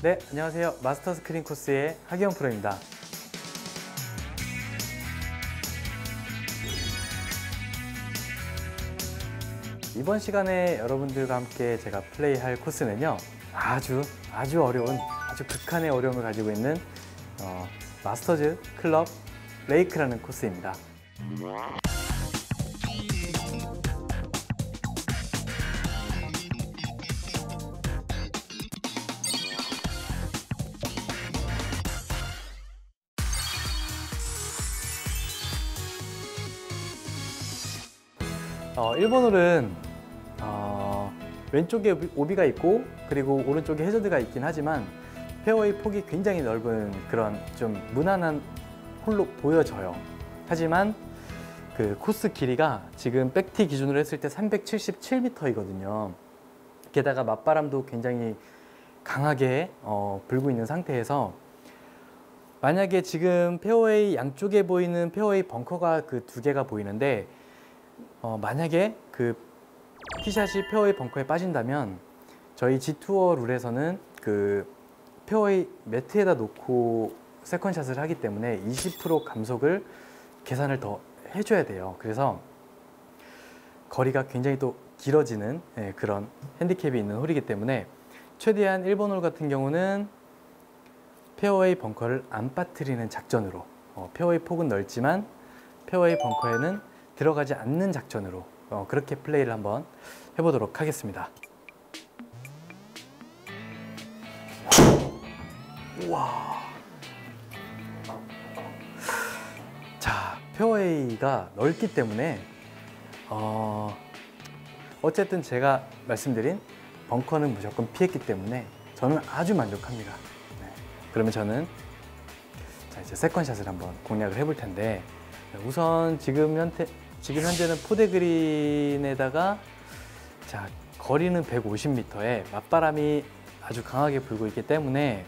네, 안녕하세요. 마스터 스크린 코스의 하기영 프로입니다. 이번 시간에 여러분들과 함께 제가 플레이할 코스는요, 아주 어려운, 아주 극한의 어려움을 가지고 있는 마스터즈 클럽 레이크라는 코스입니다. 일본 홀은 왼쪽에 오비가 있고 그리고 오른쪽에 해저드가 있긴 하지만 페어웨이 폭이 굉장히 넓은 그런 좀 무난한 홀로 보여져요. 하지만 그 코스 길이가 지금 백티 기준으로 했을 때 377m이거든요. 게다가 맞바람도 굉장히 강하게 불고 있는 상태에서 만약에 지금 페어웨이 양쪽에 보이는 페어웨이 벙커가 그 두 개가 보이는데 만약에 그 티샷이 페어웨이 벙커에 빠진다면 저희 G투어 룰에서는 그 페어웨이 매트에다 놓고 세컨샷을 하기 때문에 20% 감속을 계산을 더 해줘야 돼요. 그래서 거리가 굉장히 또 길어지는 그런 핸디캡이 있는 홀이기 때문에 최대한 일본 홀 같은 경우는 페어웨이 벙커를 안 빠뜨리는 작전으로 페어웨이 폭은 넓지만 페어웨이 벙커에는 들어가지 않는 작전으로 그렇게 플레이를 한번 해보도록 하겠습니다. 우와. 자, 페어웨이가 넓기 때문에 어쨌든 제가 말씀드린 벙커는 무조건 피했기 때문에 저는 아주 만족합니다. 네. 그러면 저는 자, 이제 세컨샷을 한번 공략을 해볼 텐데 우선 지금 현재는 포대 그린에다가 자, 거리는 150m에 맞바람이 아주 강하게 불고 있기 때문에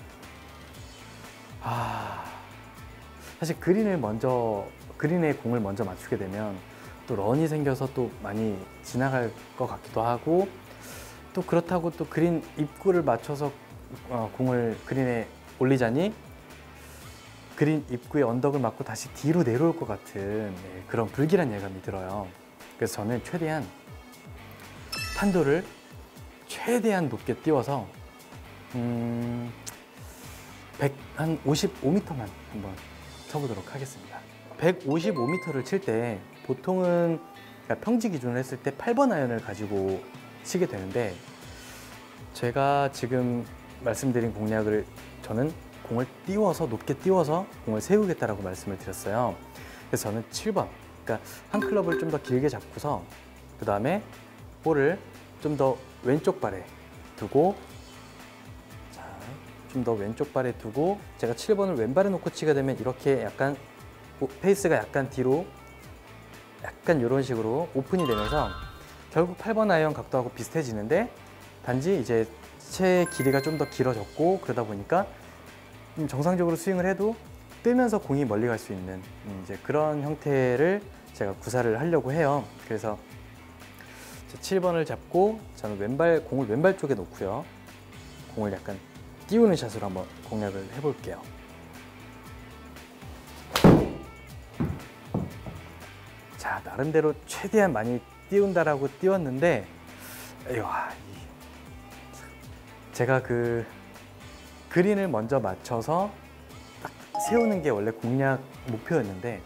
사실 그린에 공을 먼저 맞추게 되면 또 런이 생겨서 또 많이 지나갈 것 같기도 하고 또 그렇다고 또 그린 입구를 맞춰서 공을 그린에 올리자니 그린 입구에 언덕을 맞고 다시 뒤로 내려올 것 같은 그런 불길한 예감이 들어요. 그래서 저는 최대한 탄도를 최대한 높게 띄워서 한 55m만 한번 쳐보도록 하겠습니다. 155m를 칠 때 보통은 평지 기준으로 했을 때 8번 아이언을 가지고 치게 되는데 제가 지금 말씀드린 공략을 저는 공을 띄워서 높게 띄워서 공을 세우겠다라고 말씀을 드렸어요. 그래서 저는 7번, 그러니까 한 클럽을 좀 더 길게 잡고서 그 다음에 볼을 좀 더 왼쪽 발에 두고 좀 더 왼쪽 발에 두고 제가 7번을 왼발에 놓고 치게 되면 이렇게 약간 페이스가 약간 뒤로 약간 이런 식으로 오픈이 되면서 결국 8번 아이언 각도하고 비슷해지는데 단지 이제 채 길이가 좀 더 길어졌고 그러다 보니까 정상적으로 스윙을 해도 뜨면서 공이 멀리 갈 수 있는 이제 그런 형태를 제가 구사를 하려고 해요. 그래서 7번을 잡고 저는 공을 왼발 쪽에 놓고요. 공을 약간 띄우는 샷으로 한번 공략을 해볼게요. 자, 나름대로 최대한 많이 띄운다라고 띄웠는데 제가 그 그린을 먼저 맞춰서 딱 세우는 게 원래 공략 목표였는데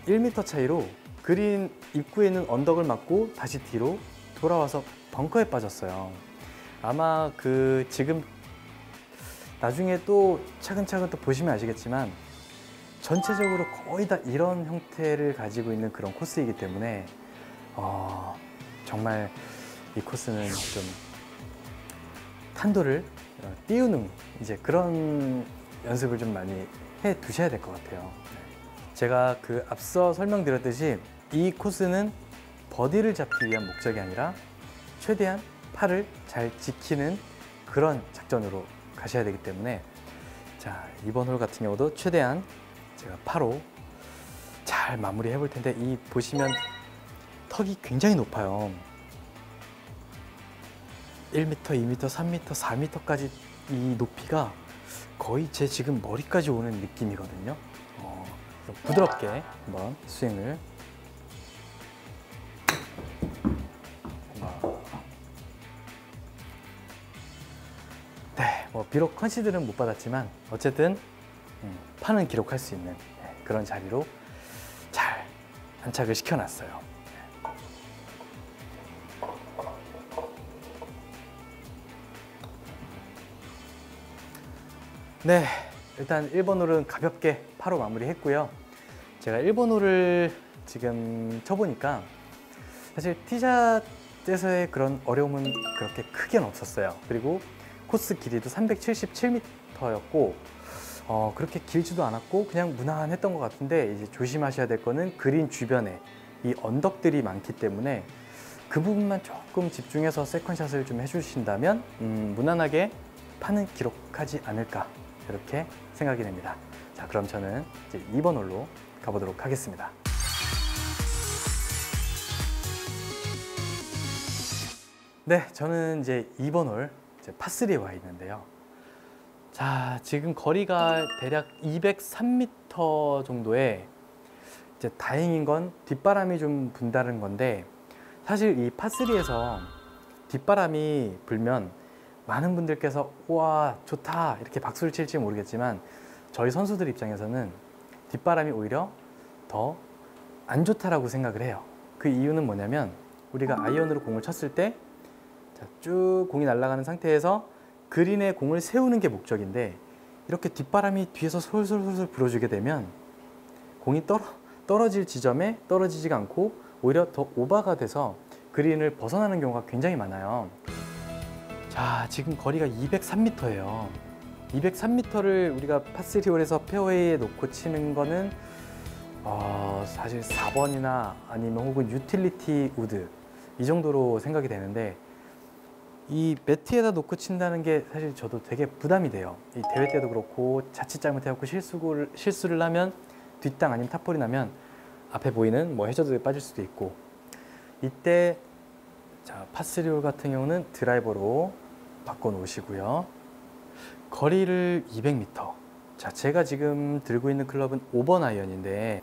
1m 차이로 그린 입구에 있는 언덕을 맞고 다시 뒤로 돌아와서 벙커에 빠졌어요. 아마 지금 나중에 또 차근차근 또 보시면 아시겠지만 전체적으로 거의 다 이런 형태를 가지고 있는 그런 코스이기 때문에 정말 이 코스는 좀 탄도를 띄우는 이제 그런 연습을 좀 많이 해 두셔야 될 것 같아요. 제가 앞서 설명드렸듯이 이 코스는 버디를 잡기 위한 목적이 아니라 최대한 팔을 잘 지키는 그런 작전으로 가셔야 되기 때문에 자, 이번 홀 같은 경우도 최대한 제가 파로 잘 마무리 해볼 텐데 보시면 턱이 굉장히 높아요. 1m, 2m, 3m, 4m까지 이 높이가 거의 제 지금 머리까지 오는 느낌이거든요. 부드럽게 한번 스윙을. 네, 뭐 비록 컨시드는 못 받았지만 어쨌든 파는 기록할 수 있는 그런 자리로 잘 안착을 시켜놨어요. 네, 일단 1번 홀은 가볍게 파로 마무리했고요. 제가 1번 홀을 지금 쳐보니까 사실 티샷에서의 그런 어려움은 그렇게 크게는 없었어요. 그리고 코스 길이도 377m였고 그렇게 길지도 않았고 그냥 무난했던 것 같은데, 이제 조심하셔야 될 거는 그린 주변에 이 언덕들이 많기 때문에 그 부분만 조금 집중해서 세컨샷을 좀 해주신다면 무난하게 파는 기록하지 않을까, 이렇게 생각이 됩니다. 자, 그럼 저는 이제 2번 홀로 가보도록 하겠습니다. 네, 저는 이제 2번 홀 파3에 와 있는데요. 자, 지금 거리가 대략 203m 정도에, 이제 다행인 건 뒷바람이 좀 분다는 건데, 사실 이 파3에서 뒷바람이 불면 많은 분들께서 우와 좋다 이렇게 박수를 칠지 모르겠지만, 저희 선수들 입장에서는 뒷바람이 오히려 더 안 좋다라고 생각을 해요. 그 이유는 뭐냐면, 우리가 아이언으로 공을 쳤을 때 쭉 공이 날아가는 상태에서 그린에 공을 세우는 게 목적인데, 이렇게 뒷바람이 뒤에서 솔솔솔솔 불어주게 되면 공이 떨어질 지점에 떨어지지가 않고 오히려 더 오버가 돼서 그린을 벗어나는 경우가 굉장히 많아요. 자, 지금 거리가 203m예요. 203m를 우리가 파3홀에서 페어웨이에 놓고 치는 거는 사실 4번이나 아니면 혹은 유틸리티 우드 이 정도로 생각이 되는데, 이 매트에다 놓고 친다는 게 사실 저도 되게 부담이 돼요. 이 대회 때도 그렇고 자칫 잘못해갖고 실수를 하면 뒷땅 아니면 탑볼이 나면 앞에 보이는 뭐 해저드에 빠질 수도 있고, 이때 자, 파3홀 같은 경우는 드라이버로 바꿔 놓으시고요. 거리를 200m. 자, 제가 지금 들고 있는 클럽은 5번 아이언인데,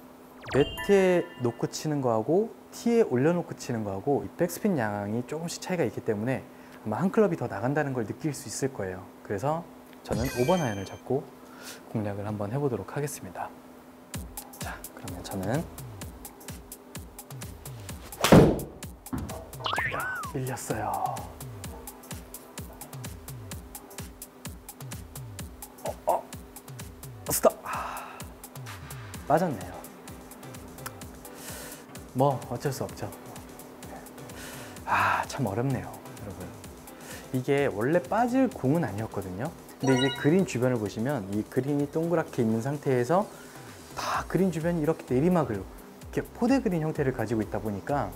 매트에 놓고 치는 거하고 티에 올려놓고 치는 거하고 이 백스핀 양이 조금씩 차이가 있기 때문에 아마 한 클럽이 더 나간다는 걸 느낄 수 있을 거예요. 그래서 저는 5번 아이언을 잡고 공략을 한번 해보도록 하겠습니다. 자, 그러면 저는 밀렸어요. 스톱. 빠졌네요. 뭐 어쩔 수 없죠. 참 어렵네요, 여러분. 이게 원래 빠질 공은 아니었거든요. 근데 이게 그린 주변을 보시면 이 그린이 동그랗게 있는 상태에서 다 그린 주변이 이렇게 내리막을, 이렇게 포대 그린 형태를 가지고 있다 보니까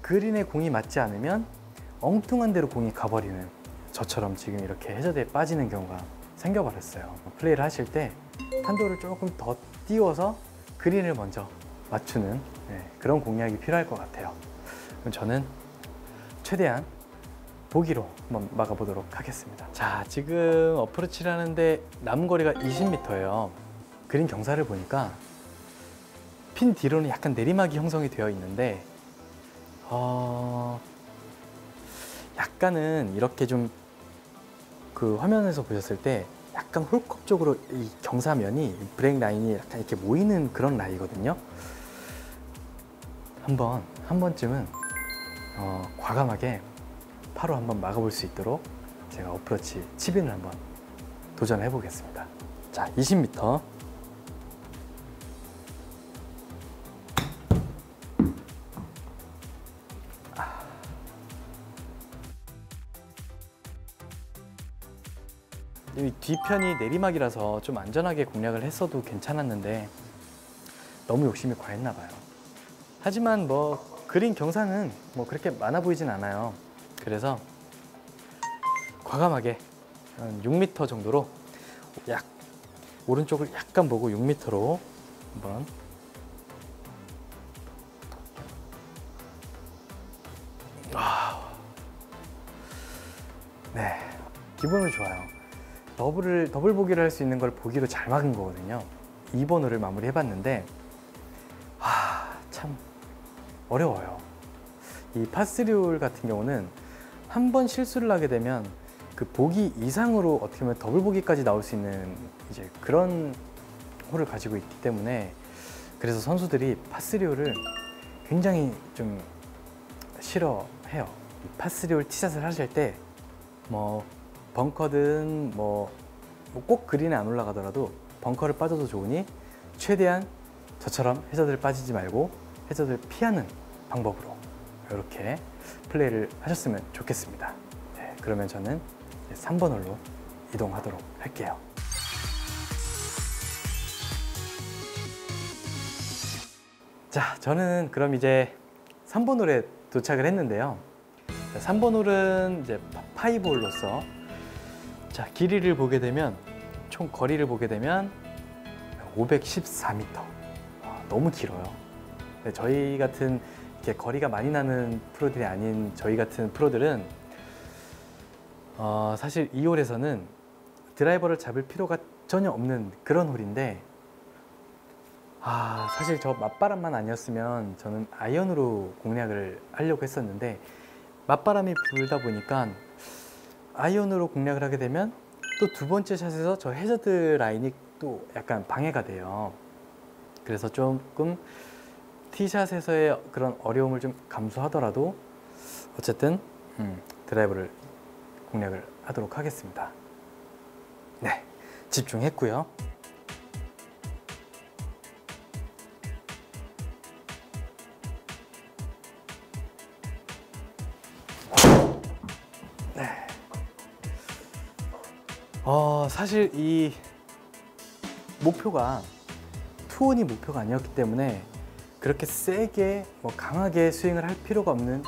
그린에 공이 맞지 않으면 엉뚱한 데로 공이 가버리는, 저처럼 지금 이렇게 해저드에 빠지는 경우가 생겨버렸어요. 플레이를 하실 때 탄도를 조금 더 띄워서 그린을 먼저 맞추는 그런 공략이 필요할 것 같아요. 그럼 저는 최대한 보기로 한번 막아보도록 하겠습니다. 자, 지금 어프로치를 하는데 남은 거리가 20m예요. 그린 경사를 보니까 핀 뒤로는 약간 내리막이 형성이 되어 있는데, 약간은 이렇게 좀 그 화면에서 보셨을 때 약간 홀컵 쪽으로 이 경사면이 브레이크 라인이 약간 이렇게 모이는 그런 라이거든요. 한 번쯤은 과감하게 파로 한번 막아볼 수 있도록 제가 어프로치 치빈을 한번 도전해 보겠습니다. 자, 20m. 이 뒤편이 내리막이라서 좀 안전하게 공략을 했어도 괜찮았는데 너무 욕심이 과했나 봐요. 하지만 뭐 그린 경사는 뭐 그렇게 많아 보이진 않아요. 그래서 과감하게 한 6m 정도로 오른쪽을 약간 보고 6m로 한번 네, 기분은 좋아요. 더블 보기를 할 수 있는 걸 보기로 잘 막은 거거든요. 2번 홀을 마무리 해봤는데 참 어려워요. 이 파3홀 같은 경우는 한 번 실수를 하게 되면 그 보기 이상으로 어떻게 보면 더블 보기까지 나올 수 있는 이제 그런 홀을 가지고 있기 때문에, 그래서 선수들이 파3홀을 굉장히 좀 싫어해요. 파3홀 티샷을 하실 때 뭐 벙커든 뭐 꼭 그린에 안 올라가더라도 벙커를 빠져도 좋으니 최대한 저처럼 해저드를 빠지지 말고 해저드를 피하는 방법으로 이렇게 플레이를 하셨으면 좋겠습니다. 네, 그러면 저는 3번 홀로 이동하도록 할게요. 자, 저는 그럼 이제 3번 홀에 도착을 했는데요. 3번 홀은 이제 파5 홀로서, 자, 길이를 보게 되면, 총 거리를 보게 되면 514m. 너무 길어요. 저희 같은 이렇게 거리가 많이 나는 프로들이 아닌 저희 같은 프로들은 사실 이 홀에서는 드라이버를 잡을 필요가 전혀 없는 그런 홀인데, 사실 저 맞바람만 아니었으면 저는 아이언으로 공략을 하려고 했었는데, 맞바람이 불다 보니까 아이언으로 공략을 하게 되면 또 두 번째 샷에서 저 해저드 라인이 또 약간 방해가 돼요. 그래서 조금 티샷에서의 그런 어려움을 좀 감수하더라도 어쨌든 드라이버를 공략을 하도록 하겠습니다. 네, 집중했고요. 네. 사실 이 목표가 투혼이 목표가 아니었기 때문에 그렇게 세게 강하게 스윙을 할 필요가 없는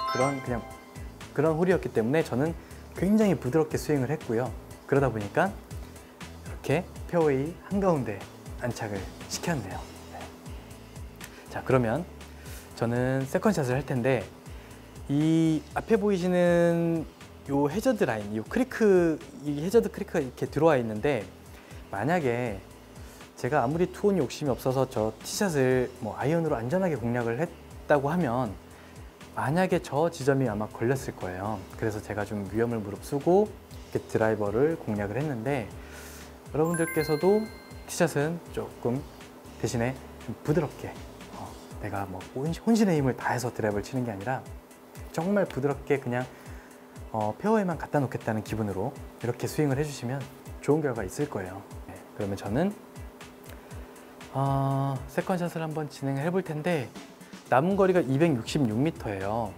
그런 홀이었기 때문에 저는 굉장히 부드럽게 스윙을 했고요. 그러다 보니까 이렇게 페어웨이 한가운데 안착을 시켰네요. 네. 자, 그러면 저는 세컨샷을 할 텐데, 이 앞에 보이시는 요 해저드 라인, 요 크리크, 이 해저드 크리크가 이렇게 들어와 있는데, 만약에 제가 아무리 투혼 욕심이 없어서 저 티샷을 아이언으로 안전하게 공략을 했다고 하면 만약에 저 지점이 아마 걸렸을 거예요. 그래서 제가 좀 위험을 무릅쓰고 이렇게 드라이버를 공략을 했는데, 여러분들께서도 티샷은 조금 대신에 좀 부드럽게 내가 혼신의 힘을 다해서 드라이버를 치는 게 아니라 정말 부드럽게 그냥 페어웨이만 갖다 놓겠다는 기분으로 이렇게 스윙을 해주시면 좋은 결과 있을 거예요. 네, 그러면 저는 세컨샷을 한번 진행을 해볼 텐데, 남은 거리가 266m예요.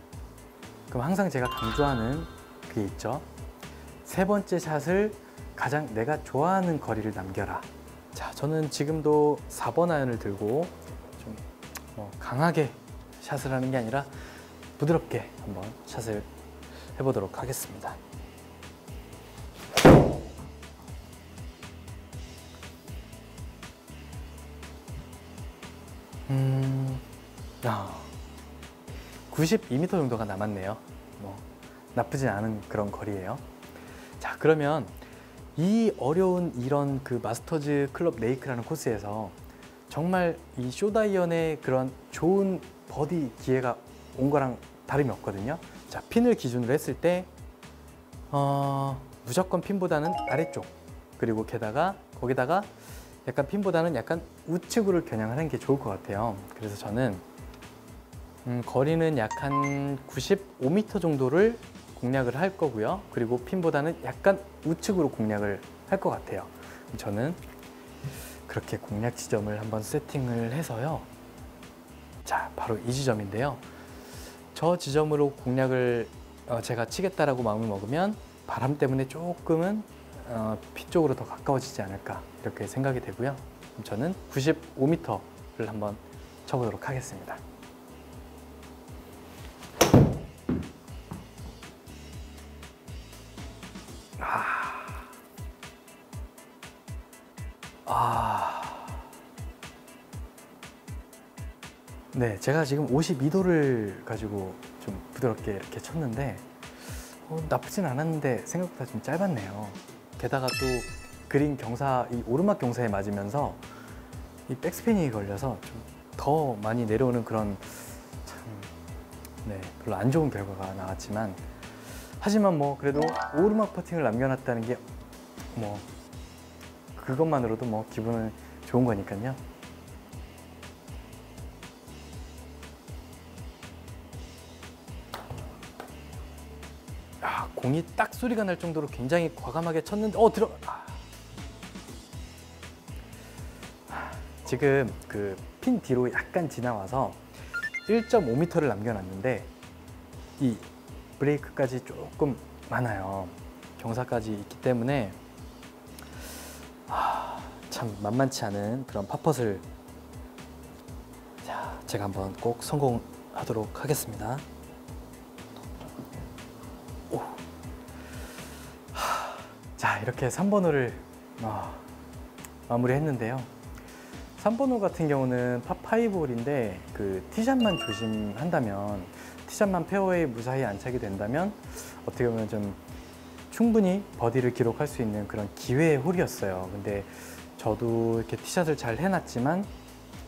그럼 항상 제가 강조하는 그게 있죠. 세 번째 샷을 가장 내가 좋아하는 거리를 남겨라. 자, 저는 지금도 4번 아이언을 들고 좀 강하게 샷을 하는 게 아니라 부드럽게 한번 샷을 해보도록 하겠습니다. 아, 92m 정도가 남았네요. 나쁘지 않은 그런 거리예요. 자, 그러면 이 어려운 이런 그 마스터즈 클럽 레이크라는 코스에서 정말 이 숏아이언의 그런 좋은 버디 기회가 온 거랑 다름이 없거든요. 자, 핀을 기준으로 했을 때 무조건 핀보다는 아래쪽, 그리고 거기다가 약간 핀보다는 약간 우측으로 겨냥하는 게 좋을 것 같아요. 그래서 저는 거리는 약 한 95m 정도를 공략을 할 거고요. 그리고 핀보다는 약간 우측으로 공략을 할 것 같아요. 저는 그렇게 공략 지점을 한번 세팅을 해서요. 자, 바로 이 지점인데요. 저 지점으로 공략을 제가 치겠다라고 마음을 먹으면 바람 때문에 조금은 피 쪽으로 더 가까워지지 않을까 이렇게 생각이 되고요. 저는 95m를 한번 쳐보도록 하겠습니다. 네, 제가 지금 52도를 가지고 좀 부드럽게 이렇게 쳤는데 나쁘진 않았는데 생각보다 좀 짧았네요. 게다가 또 그린 경사, 이 오르막 경사에 맞으면서 이 백스핀이 걸려서 좀 더 많이 내려오는 그런 참, 네, 별로 안 좋은 결과가 나왔지만, 하지만 뭐 그래도 오르막 퍼팅을 남겨놨다는 게 뭐 그것만으로도 뭐 기분은 좋은 거니까요. 야, 공이 딱 소리가 날 정도로 굉장히 과감하게 쳤는데 지금 그 핀 뒤로 약간 지나와서 1.5m를 남겨놨는데 이 브레이크까지 조금 많아요. 경사까지 있기 때문에 참 만만치 않은 그런 팝펫을 제가 한번 꼭 성공하도록 하겠습니다. 자, 이렇게 3번 홀을 마무리했는데요. 3번 홀 같은 경우는 파5 홀인데 그 티샷만 조심한다면, 티샷만 페어웨이 무사히 안착이 된다면 어떻게 보면 좀 충분히 버디를 기록할 수 있는 그런 기회의 홀이었어요. 근데 저도 이렇게 티샷을 잘 해놨지만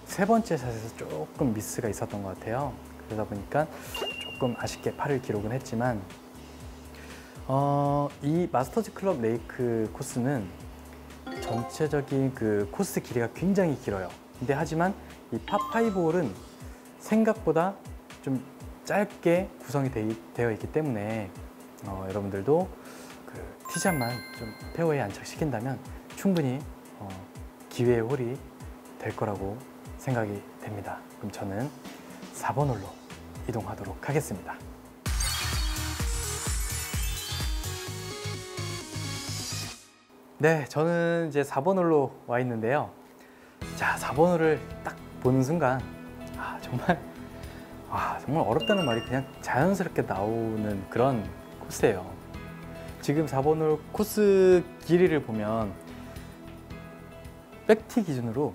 세 번째 샷에서 조금 미스가 있었던 것 같아요. 그러다 보니까 조금 아쉽게 8을 기록은 했지만, 이 마스터즈 클럽 레이크 코스는 전체적인 그 코스 길이가 굉장히 길어요. 근데 하지만 이 파5 홀은 생각보다 좀 짧게 구성이 되어 있기 때문에 여러분들도 그 티샷만 좀 페어웨이에 안착시킨다면 충분히 기회의 홀이 될 거라고 생각이 됩니다. 그럼 저는 4번 홀로 이동하도록 하겠습니다. 네, 저는 이제 4번 홀로 와 있는데요. 자, 4번 홀을 딱 보는 순간 정말 어렵다는 말이 그냥 자연스럽게 나오는 그런 코스예요. 지금 4번 홀 코스 길이를 보면 백티 기준으로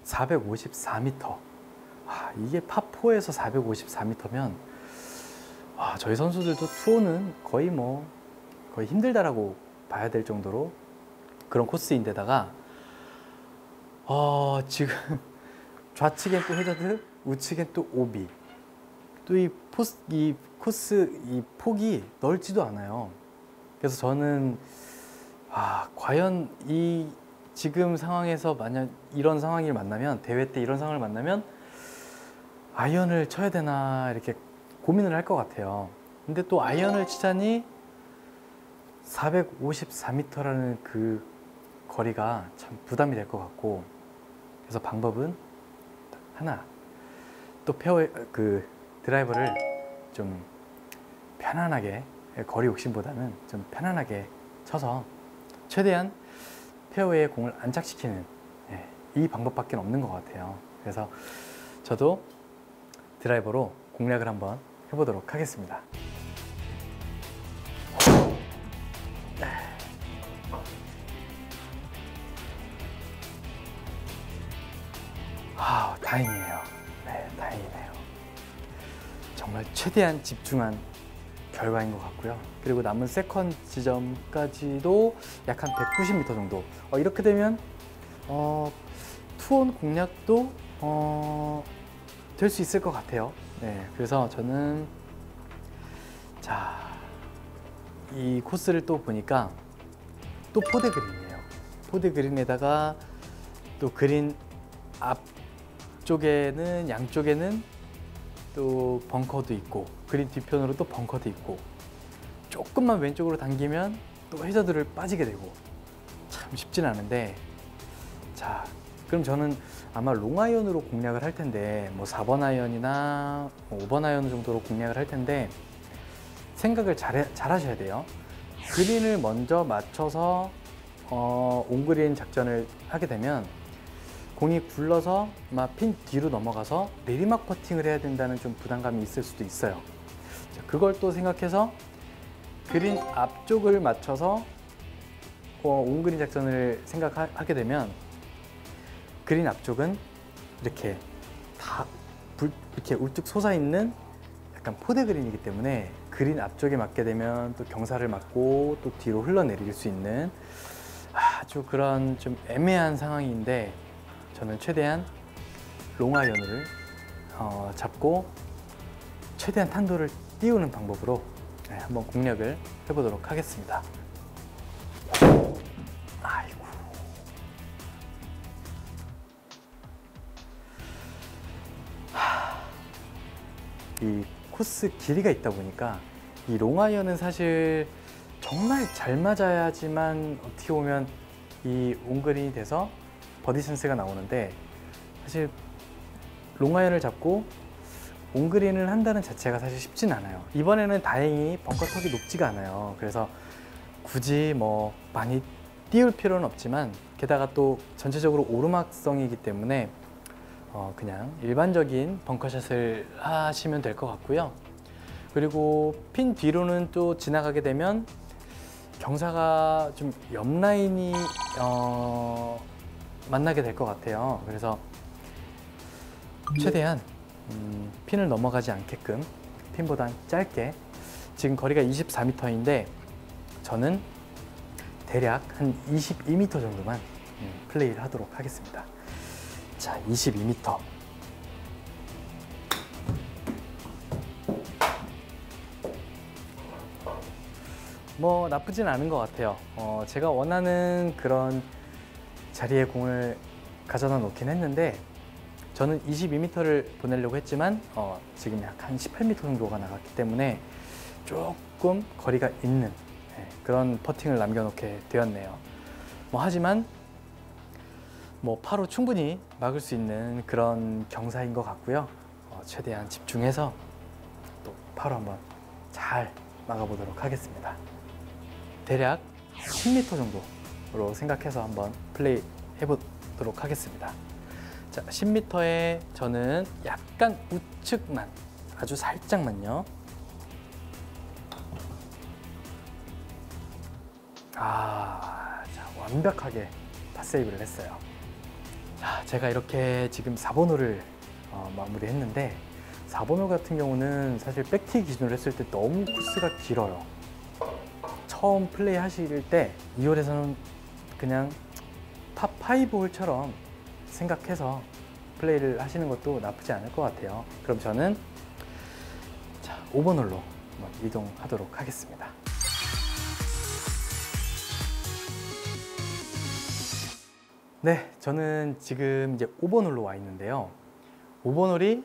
454m. 이게 파4에서 454m면 저희 선수들도 투혼은 거의 힘들다라고 봐야 될 정도로 그런 코스인데다가 지금 좌측엔 또 해저드, 우측엔 또 오비, 또 이 코스 이 폭이 넓지도 않아요. 그래서 저는 과연 이 지금 상황에서 만약 이런 상황을 만나면, 대회 때 이런 상황을 만나면 아이언을 쳐야 되나 이렇게 고민을 할 것 같아요. 근데 또 아이언을 치자니 454m라는 그 거리가 참 부담이 될 것 같고, 그래서 방법은 하나, 또 드라이버를 좀 편안하게, 거리 욕심보다는 좀 편안하게 쳐서 최대한 페어웨이에 공을 안착시키는 이 방법밖에 없는 것 같아요. 그래서 저도 드라이버로 공략을 한번 해보도록 하겠습니다. 다행이에요. 네, 다행이네요. 정말 최대한 집중한 결과인 것 같고요. 그리고 남은 세컨 지점까지도 약 한 190m 정도. 이렇게 되면 투혼 공략도 될 수 있을 것 같아요. 네, 그래서 저는 이 코스를 또 보니까 또 포대 그린이에요. 포대 그린에다가 또 그린 앞쪽에는, 양쪽에는 또 벙커도 있고, 그린 뒤편으로 또 벙커도 있고, 조금만 왼쪽으로 당기면 또 해저드를 빠지게 되고, 참 쉽진 않은데, 자, 그럼 저는 아마 롱아이언으로 공략을 할 텐데, 뭐 4번 아이언이나 5번 아이언 정도로 공략을 할 텐데, 생각을 잘 하셔야 돼요. 그린을 먼저 맞춰서 온그린 작전을 하게 되면 공이 굴러서 핀 뒤로 넘어가서 내리막 퍼팅을 해야 된다는 좀 부담감이 있을 수도 있어요. 그걸 또 생각해서 그린 앞쪽을 맞춰서 온그린 작전을 생각하게 되면, 그린 앞쪽은 이렇게 이렇게 울뚝 솟아있는 약간 포대 그린이기 때문에 그린 앞쪽에 맞게 되면 또 경사를 맞고 또 뒤로 흘러내릴 수 있는 아주 그런 좀 애매한 상황인데 저는 최대한 롱아이언을 잡고 최대한 탄도를 띄우는 방법으로 한번 공략을 해보도록 하겠습니다. 아이고. 이 코스 길이가 있다 보니까 이 롱아이언은 사실 정말 잘 맞아야지만 어떻게 보면 이 온그린이 돼서 버디 찬스가 나오는데, 사실 롱아이언을 잡고 온그린을 한다는 자체가 사실 쉽진 않아요. 이번에는 다행히 벙커 턱이 높지가 않아요. 그래서 굳이 뭐 많이 띄울 필요는 없지만, 게다가 또 전체적으로 오르막성이기 때문에 그냥 일반적인 벙커샷을 하시면 될 것 같고요. 그리고 핀 뒤로는 또 지나가게 되면 경사가 좀 옆라인이 만나게 될 것 같아요. 그래서 최대한 핀을 넘어가지 않게끔 핀보단 짧게, 지금 거리가 24m인데 저는 대략 한 22m 정도만 플레이를 하도록 하겠습니다. 자, 22m. 뭐 나쁘진 않은 것 같아요. 제가 원하는 그런 자리에 공을 가져다 놓긴 했는데, 저는 22m를 보내려고 했지만 지금 약 한 18m 정도가 나갔기 때문에 조금 거리가 있는 그런 퍼팅을 남겨놓게 되었네요. 뭐 하지만 뭐 파로 충분히 막을 수 있는 그런 경사인 것 같고요. 최대한 집중해서 또 파로 한번 잘 막아보도록 하겠습니다. 대략 10m 정도로 생각해서 한번 플레이 해보도록 하겠습니다. 자, 10m에 저는 약간 우측만, 아주 살짝만요. 자, 완벽하게 팟세이브를 했어요. 자, 제가 이렇게 지금 4번 홀을 마무리했는데, 4번 홀 같은 경우는 사실 백티 기준으로 했을 때 너무 코스가 길어요. 처음 플레이 하실 때 2홀에서는 그냥 파5 홀처럼 생각해서 플레이를 하시는 것도 나쁘지 않을 것 같아요. 그럼 저는 자, 5번 홀로 한번 이동하도록 하겠습니다. 네, 저는 지금 이제 5번 홀로 와 있는데요. 5번 홀이,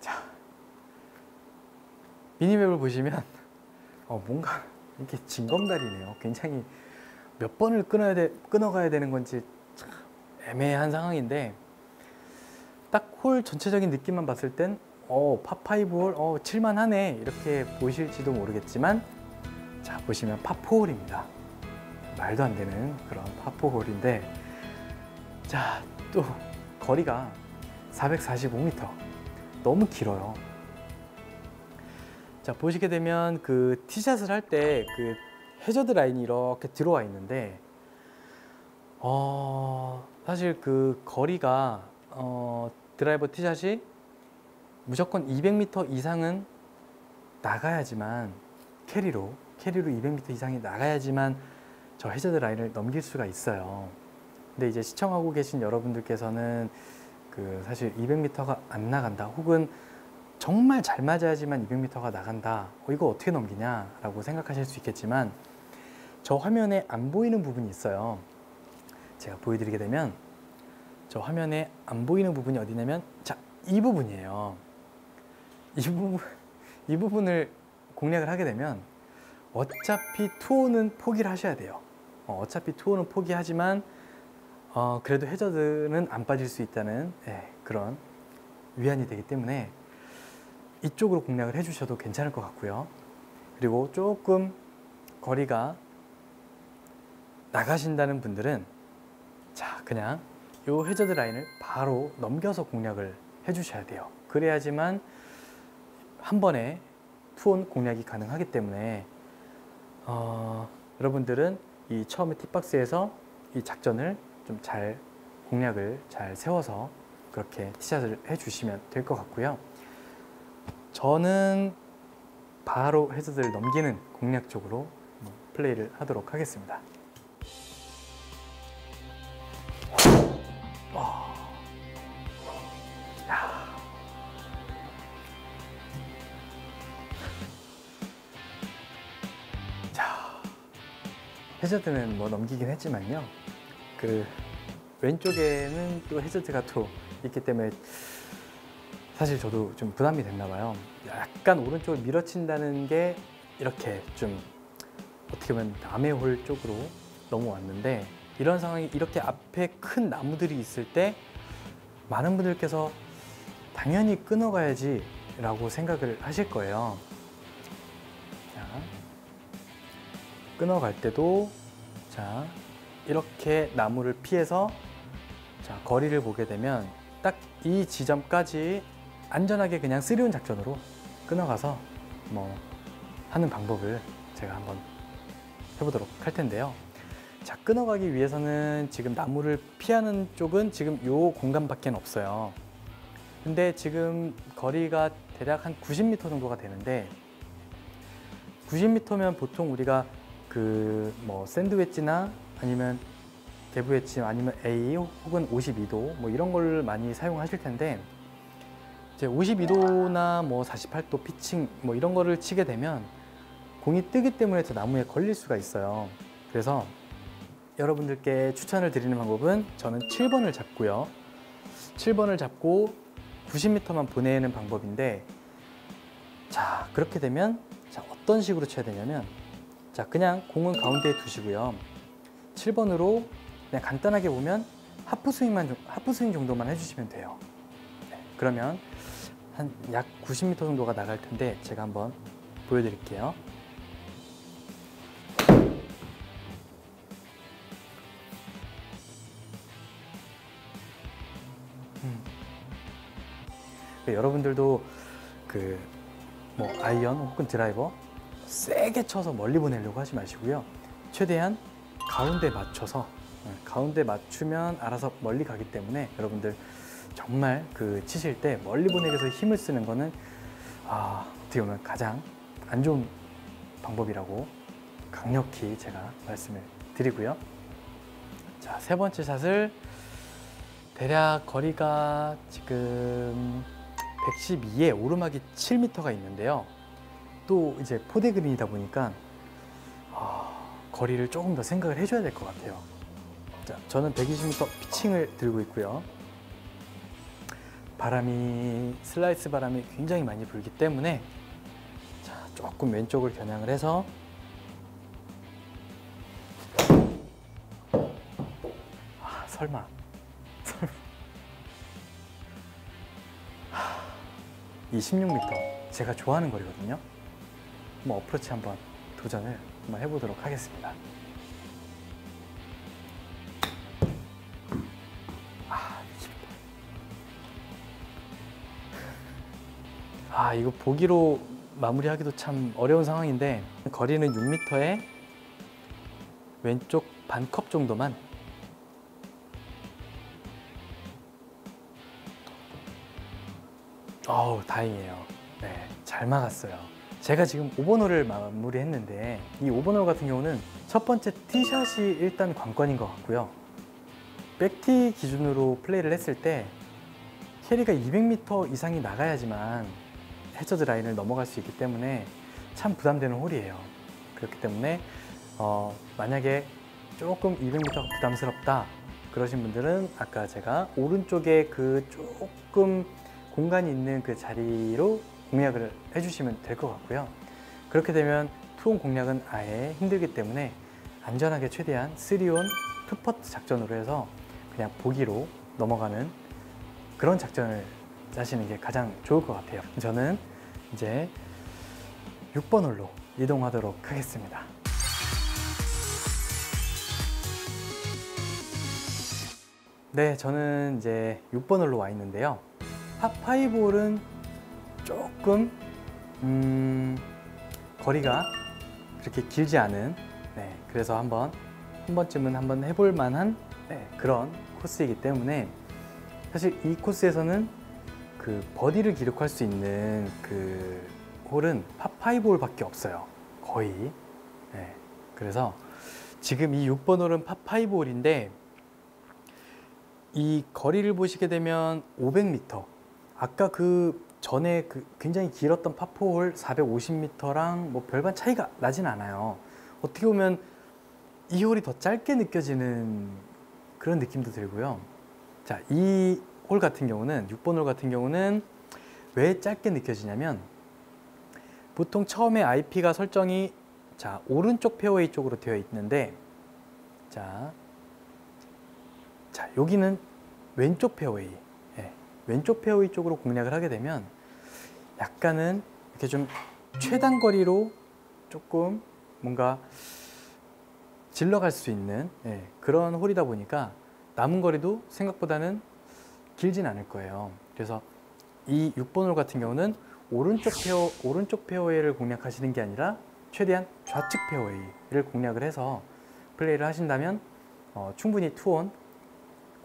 자, 미니맵을 보시면 뭔가 이렇게 징검다리네요. 굉장히 몇 번을 끊어가야 되는 건지 참 애매한 상황인데, 딱 홀 전체적인 느낌만 봤을 땐 파5 홀 칠만하네 이렇게 보실지도 모르겠지만, 자, 보시면 파4홀입니다. 말도 안 되는 그런 파4홀인데, 자, 또 거리가 445m, 너무 길어요. 자, 보시게 되면 그 티샷을 할 때 그 해저드 라인이 이렇게 들어와 있는데, 사실 그 거리가 드라이버 티샷이 무조건 200m 이상은 나가야지만, 캐리로 200m 이상이 나가야지만 저 해저드 라인을 넘길 수가 있어요. 근데 이제 시청하고 계신 여러분들께서는 그 사실 200m가 안 나간다, 혹은 정말 잘 맞아야지만 200m가 나간다, 이거 어떻게 넘기냐 라고 생각하실 수 있겠지만, 저 화면에 안 보이는 부분이 있어요. 제가 보여드리게 되면, 저 화면에 안 보이는 부분이 어디냐면, 자, 이 부분이에요. 이 부분을 공략을 하게 되면 어차피 투혼은 포기를 하셔야 돼요. 어차피 투혼은 포기하지만 그래도 해저드는 안 빠질 수 있다는 그런 위안이 되기 때문에 이쪽으로 공략을 해주셔도 괜찮을 것 같고요. 그리고 조금 거리가 나가신다는 분들은 자, 그냥 이 해저드 라인을 바로 넘겨서 공략을 해주셔야 돼요. 그래야지만 한 번에 투혼 공략이 가능하기 때문에 여러분들은 이 처음에 팁박스에서 이 작전을 좀 잘 공략을 잘 세워서 그렇게 티샷을 해주시면 될 것 같고요. 저는 바로 해저드를 넘기는 공략 쪽으로 플레이를 하도록 하겠습니다. 해저드는 뭐 넘기긴 했지만요. 그 왼쪽에는 또 해저드가 또 있기 때문에 사실 저도 좀 부담이 됐나 봐요. 약간 오른쪽을 밀어친다는 게 이렇게 좀 어떻게 보면 남의 홀 쪽으로 넘어왔는데, 이런 상황이 이렇게 앞에 큰 나무들이 있을 때 많은 분들께서 당연히 끊어가야지 라고 생각을 하실 거예요. 자, 끊어갈 때도 자, 이렇게 나무를 피해서 자, 거리를 보게 되면 딱 이 지점까지 안전하게 그냥 3온 작전으로 끊어가서 뭐 하는 방법을 제가 한번 해보도록 할 텐데요. 자, 끊어가기 위해서는 지금 나무를 피하는 쪽은 지금 요 공간밖에 없어요. 근데 지금 거리가 대략 한 90m 정도가 되는데, 90m면 보통 우리가 그 뭐 샌드 웨지나 아니면 개부 웨지 아니면 A 혹은 52도 뭐 이런 걸 많이 사용하실 텐데, 이제 52도나 뭐 48도 피칭 뭐 이런 거를 치게 되면 공이 뜨기 때문에 저 나무에 걸릴 수가 있어요. 그래서 여러분들께 추천을 드리는 방법은, 저는 7번을 잡고요. 7번을 잡고 90m만 보내는 방법인데, 자, 그렇게 되면 자, 어떤 식으로 쳐야 되냐면, 자, 그냥 공은 가운데에 두시고요. 7번으로 그냥 간단하게 보면 하프스윙 정도만 해주시면 돼요. 네, 그러면 한 약 90m 정도가 나갈 텐데 제가 한번 보여드릴게요. 여러분들도 그 뭐 아이언 혹은 드라이버 세게 쳐서 멀리 보내려고 하지 마시고요. 최대한 가운데 맞춰서, 가운데 맞추면 알아서 멀리 가기 때문에 여러분들 정말 그 치실 때 멀리 보내기 위해서 힘을 쓰는 거는 어떻게 보면 가장 안 좋은 방법이라고 강력히 제가 말씀을 드리고요. 자, 세 번째 샷을 대략 거리가 지금 112에 오르막이 7m가 있는데요. 또 이제 포대 그린이다 보니까 거리를 조금 더 생각을 해줘야 될 것 같아요. 자, 저는 120m 피칭을 들고 있고요. 슬라이스 바람이 굉장히 많이 불기 때문에 자, 조금 왼쪽을 겨냥을 해서 설마 이 16m 제가 좋아하는 거리거든요. 한번 어프로치 한번 도전을 한번 해보도록 하겠습니다. 이거 보기로 마무리하기도 참 어려운 상황인데, 거리는 6m에 왼쪽 반컵 정도만. 다행이에요. 네, 잘 막았어요. 제가 지금 5번 홀을 마무리했는데, 이 5번 홀 같은 경우는 첫 번째 티샷이 일단 관건인 것 같고요. 백티 기준으로 플레이를 했을 때 캐리가 200m 이상이 나가야지만 해저드 라인을 넘어갈 수 있기 때문에 참 부담되는 홀이에요. 그렇기 때문에 만약에 조금 200m가 부담스럽다 그러신 분들은 아까 제가 오른쪽에 그 조금 공간이 있는 그 자리로 공략을 해주시면 될 것 같고요. 그렇게 되면 투혼 공략은 아예 힘들기 때문에 안전하게 최대한 3온 투퍼트 작전으로 해서 그냥 보기로 넘어가는 그런 작전을 짜시는 게 가장 좋을 것 같아요. 저는 이제 6번 홀로 이동하도록 하겠습니다. 네, 저는 이제 6번 홀로 와 있는데요. 파5 홀은 조금 거리가 그렇게 길지 않은, 그래서 한 번쯤은 한번 해볼 만한 그런 코스이기 때문에, 사실 이 코스에서는 그 버디를 기록할 수 있는 그 홀은 파5 홀밖에 없어요, 거의. 그래서 지금 이 6번 홀은 파5 홀인데, 이 거리를 보시게 되면 500m, 아까 그 전에 그 굉장히 길었던 파4홀 450m랑 뭐 별반 차이가 나진 않아요. 어떻게 보면 이 홀이 더 짧게 느껴지는 그런 느낌도 들고요. 자, 이 홀 같은 경우는 6번 홀 같은 경우는 왜 짧게 느껴지냐면 보통 처음에 IP가 설정이 자, 오른쪽 페어웨이 쪽으로 되어 있는데 자, 여기는 왼쪽 페어웨이, 예, 왼쪽 페어웨이 쪽으로 공략을 하게 되면 약간은 이렇게 좀 최단 거리로 조금 뭔가 질러갈 수 있는, 예, 그런 홀이다 보니까 남은 거리도 생각보다는 길진 않을 거예요. 그래서 이 6번 홀 같은 경우는 오른쪽 페어웨이를 공략하시는 게 아니라 최대한 좌측 페어웨이를 공략을 해서 플레이를 하신다면 충분히 투온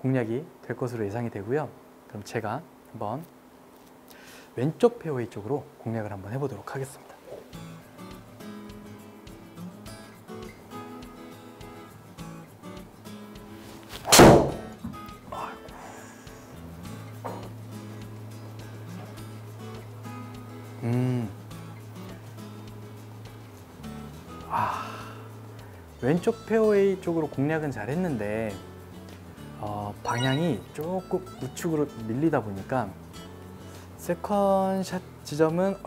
공략이 될 것으로 예상이 되고요. 그럼 제가 한번 왼쪽 페어웨이 쪽으로 공략을 한번 해보도록 하겠습니다. 왼쪽 페어웨이 쪽으로 공략은 잘 했는데 방향이 조금 우측으로 밀리다 보니까 세컨샷 지점은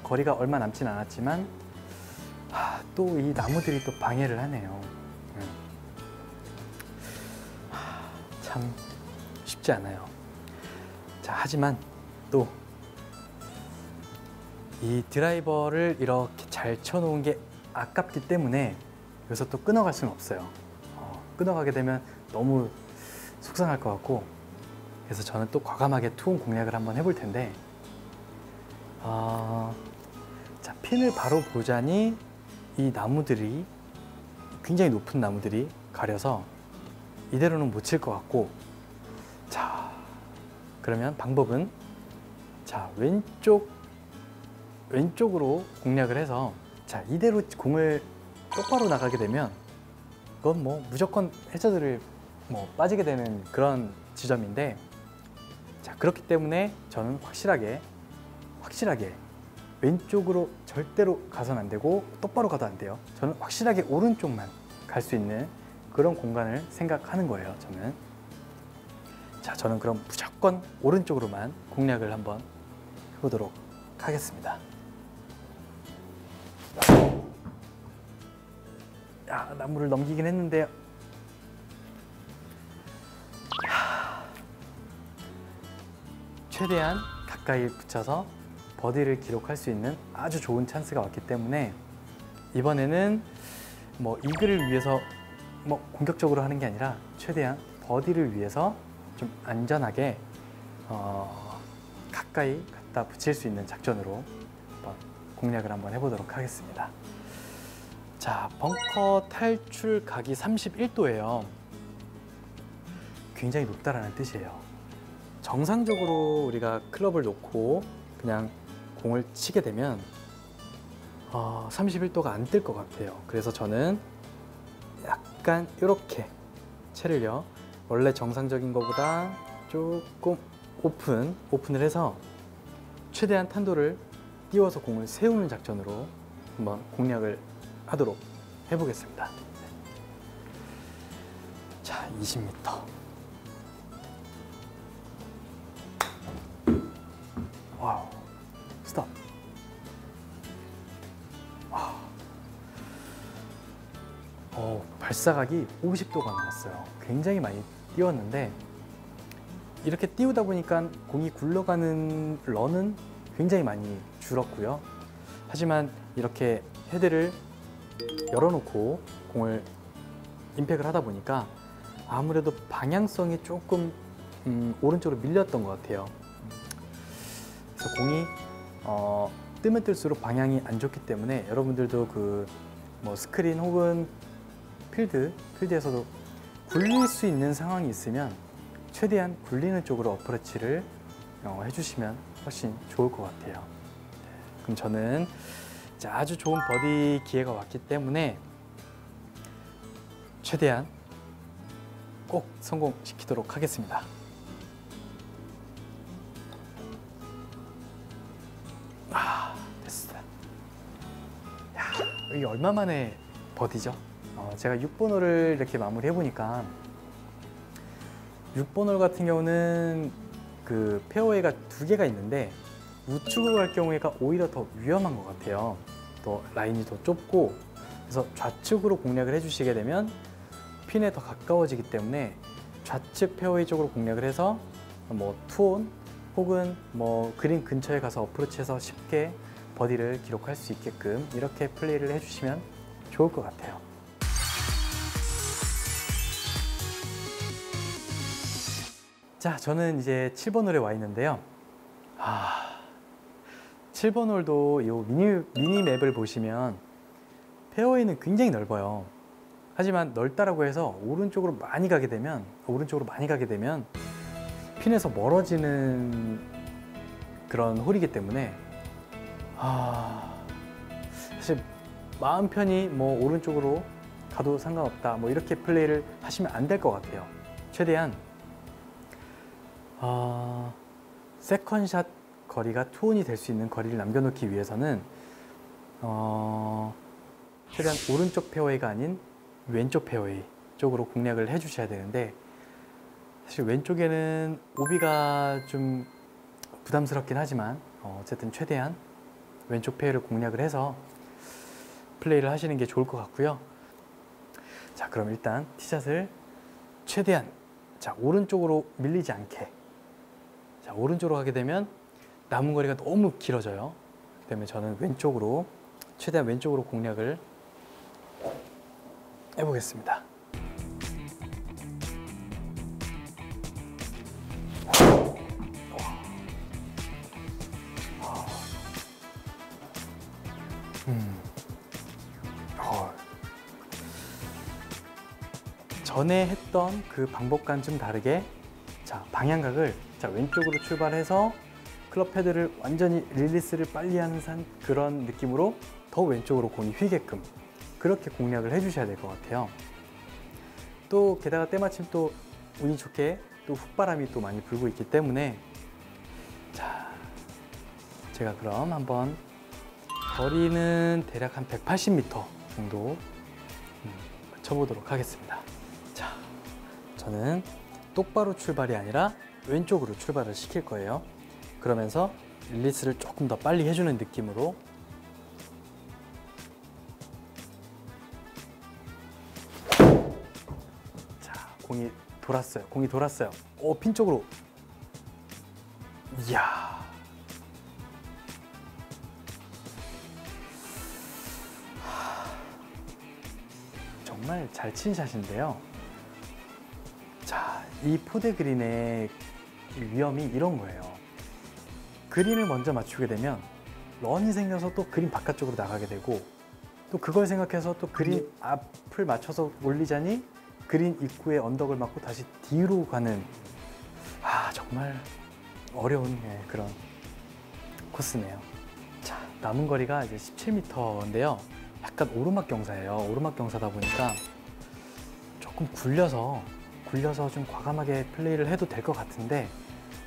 거리가 얼마 남진 않았지만 또 이 나무들이 또 방해를 하네요. 참 쉽지 않아요. 자, 하지만 또 이 드라이버를 이렇게 잘 쳐놓은 게 아깝기 때문에 여기서 또 끊어갈 수는 없어요. 끊어가게 되면 너무 속상할 것 같고, 그래서 저는 또 과감하게 투혼 공략을 한번 해볼 텐데, 자, 핀을 바로 보자니 이 나무들이 굉장히 높은 나무들이 가려서 이대로는 못 칠 것 같고, 자, 그러면 방법은 자, 왼쪽으로 공략을 해서 자, 이대로 공을 똑바로 나가게 되면 그건 뭐 무조건 해저드를 빠지게 되는 그런 지점인데, 자, 그렇기 때문에 저는 확실하게 왼쪽으로 절대로 가선 안 되고 똑바로 가도 안 돼요. 저는 확실하게 오른쪽만 갈 수 있는 그런 공간을 생각하는 거예요, 저는. 자, 저는 그럼 무조건 오른쪽으로만 공략을 한번 해보도록 하겠습니다. 야, 나무를 넘기긴 했는데요. 최대한 가까이 붙여서 버디를 기록할 수 있는 아주 좋은 찬스가 왔기 때문에 이번에는 이글을 위해서 공격적으로 하는 게 아니라 최대한 버디를 위해서 좀 안전하게 가까이 갖다 붙일 수 있는 작전으로 한번 공략을 한번 해보도록 하겠습니다. 자, 벙커 탈출 각이 31도예요. 굉장히 높다라는 뜻이에요. 정상적으로 우리가 클럽을 놓고 그냥 공을 치게 되면 31도가 안 뜰 것 같아요. 그래서 저는 약간 이렇게 채를요, 원래 정상적인 것보다 조금 오픈을 해서 최대한 탄도를 띄워서 공을 세우는 작전으로 한번 공략을 하도록 해보겠습니다. 자, 20m. 와우. 스톱. 와우. 발사각이 50도가 나왔어요. 굉장히 많이 띄웠는데 이렇게 띄우다 보니까 공이 굴러가는 런은 굉장히 많이 줄었고요. 하지만 이렇게 헤드를 열어놓고 공을 임팩을 하다 보니까 아무래도 방향성이 조금 오른쪽으로 밀렸던 것 같아요. 그래서 공이 뜨면 뜰수록 방향이 안 좋기 때문에 여러분들도 스크린 혹은 필드에서도 굴릴 수 있는 상황이 있으면 최대한 굴리는 쪽으로 어프로치를 해주시면 훨씬 좋을 것 같아요. 그럼 저는 아주 좋은 버디 기회가 왔기 때문에 최대한 꼭 성공시키도록 하겠습니다. 됐습니다. 야, 이게 얼마 만에 버디죠? 제가 6번 홀을 이렇게 마무리 해보니까 6번 홀 같은 경우는 그 페어웨이가 2개가 있는데 우측으로 갈 경우에가 오히려 더 위험한 것 같아요. 또 라인이 더 좁고, 그래서 좌측으로 공략을 해주시게 되면 핀에 더 가까워지기 때문에 좌측 페어웨이 쪽으로 공략을 해서 뭐 투온 혹은 뭐 그린 근처에 가서 어프로치해서 쉽게 버디를 기록할 수 있게끔 이렇게 플레이를 해주시면 좋을 것 같아요. 자, 저는 이제 7번 홀에 와 있는데요. 7번 홀도 이 미니맵을 보시면 페어웨이는 굉장히 넓어요. 하지만 넓다라고 해서 오른쪽으로 많이 가게 되면 핀에서 멀어지는 그런 홀이기 때문에 사실 마음 편히 뭐 오른쪽으로 가도 상관없다 뭐 이렇게 플레이를 하시면 안 될 것 같아요. 최대한 세컨샷 거리가 투혼이 될 수 있는 거리를 남겨놓기 위해서는 최대한 오른쪽 페어웨이가 아닌 왼쪽 페어웨이 쪽으로 공략을 해주셔야 되는데, 사실 왼쪽에는 오비가 좀 부담스럽긴 하지만 어쨌든 최대한 왼쪽 페어를 공략을 해서 플레이를 하시는 게 좋을 것 같고요. 자, 그럼 일단 티샷을 최대한 오른쪽으로 밀리지 않게, 오른쪽으로 가게 되면 남은 거리가 너무 길어져요. 그렇기 때문에 저는 왼쪽으로 최대한 왼쪽으로 공략을 해보겠습니다. 전에 했던 그 방법과는 좀 다르게 방향각을 왼쪽으로 출발해서 클럽 헤드를 완전히 릴리스를 빨리 하는 그런 느낌으로 더 왼쪽으로 공이 휘게끔 그렇게 공략을 해주셔야 될 것 같아요. 또 게다가 때마침 또 운이 좋게 또 훅바람이 또 많이 불고 있기 때문에, 제가 그럼 한번 거리는 대략 한 180m 정도 쳐보도록 하겠습니다. 저는 똑바로 출발이 아니라 왼쪽으로 출발을 시킬 거예요. 그러면서 릴리스를 조금 더 빨리 해주는 느낌으로 공이 돌았어요. 핀 쪽으로. 이야. 정말 잘 친 샷인데요. 이 포대 그린의 위험이 이런 거예요. 그린을 먼저 맞추게 되면 런이 생겨서 또 그린 바깥쪽으로 나가게 되고, 또 그걸 생각해서 또 그린 앞을 맞춰서 올리자니 그린 입구에 언덕을 맞고 다시 뒤로 가는 정말 어려운 그런 코스네요. 남은 거리가 이제 17m인데요. 약간 오르막 경사예요. 오르막 경사다 보니까 조금 굴려서 좀 과감하게 플레이를 해도 될 것 같은데,